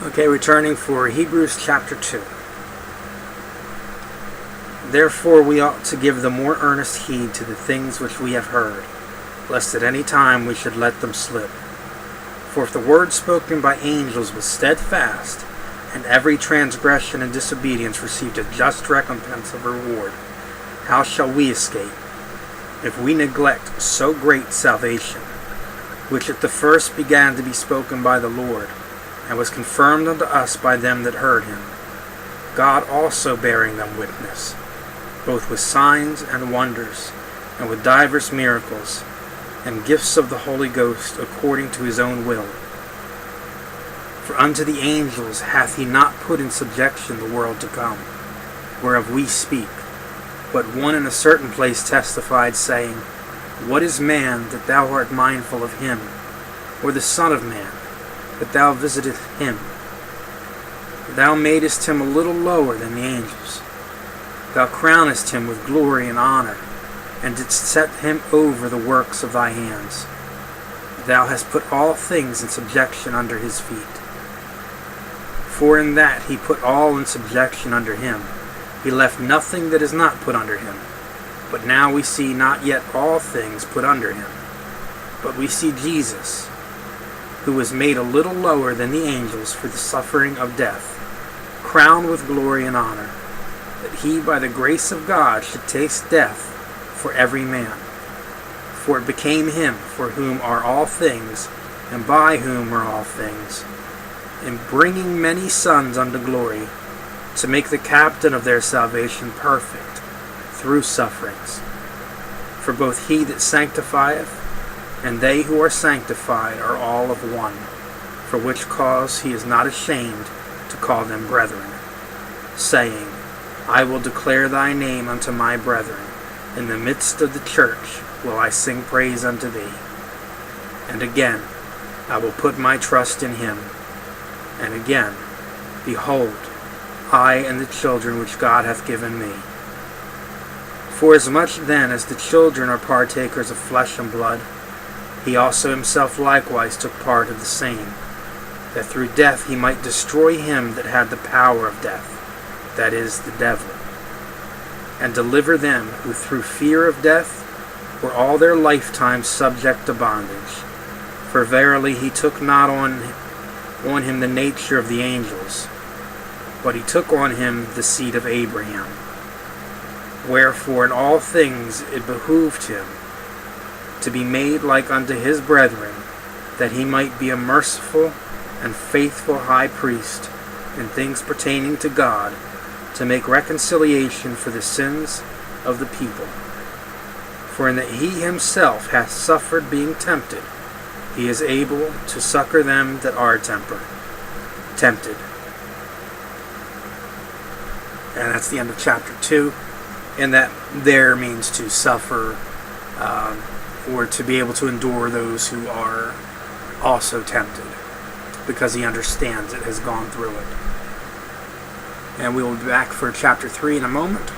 Okay, returning for Hebrews chapter 2. Therefore we ought to give the more earnest heed to the things which we have heard, lest at any time we should let them slip. For if the word spoken by angels was steadfast, and every transgression and disobedience received a just recompense of reward, how shall we escape, if we neglect so great salvation, which at the first began to be spoken by the Lord, and was confirmed unto us by them that heard him, God also bearing them witness, both with signs and wonders, and with divers miracles, and gifts of the Holy Ghost according to his own will. For unto the angels hath he not put in subjection the world to come, whereof we speak. But one in a certain place testified, saying, What is man, that thou art mindful of him? Or the Son of man, that thou visitest him? Thou madest him a little lower than the angels. Thou crownest him with glory and honor, and didst set him over the works of thy hands. Thou hast put all things in subjection under his feet. For in that he put all in subjection under him, he left nothing that is not put under him. But now we see not yet all things put under him. But we see Jesus, who was made a little lower than the angels for the suffering of death, crowned with glory and honor, that he by the grace of God should taste death for every man. For it became him, for whom are all things, and by whom are all things, in bringing many sons unto glory, to make the captain of their salvation perfect through sufferings. For both he that sanctifieth and they who are sanctified are all of one, for which cause he is not ashamed to call them brethren, saying, I will declare thy name unto my brethren. In the midst of the church will I sing praise unto thee. And again, I will put my trust in him. And again, behold, I and the children which God hath given me. Forasmuch then as the children are partakers of flesh and blood, he also himself likewise took part of the same, that through death he might destroy him that had the power of death, that is, the devil, and deliver them who through fear of death were all their lifetime subject to bondage. For verily he took not on him the nature of the angels, but he took on him the seed of Abraham. Wherefore in all things it behooved him to be made like unto his brethren, that he might be a merciful and faithful high priest in things pertaining to God, to make reconciliation for the sins of the people. For in that he himself hath suffered being tempted, he is able to succor them that are tempted. And that's the end of chapter 2. And that there means to suffer, or to be able to endure those who are also tempted, because he understands it, has gone through it. And we will be back for chapter 3 in a moment.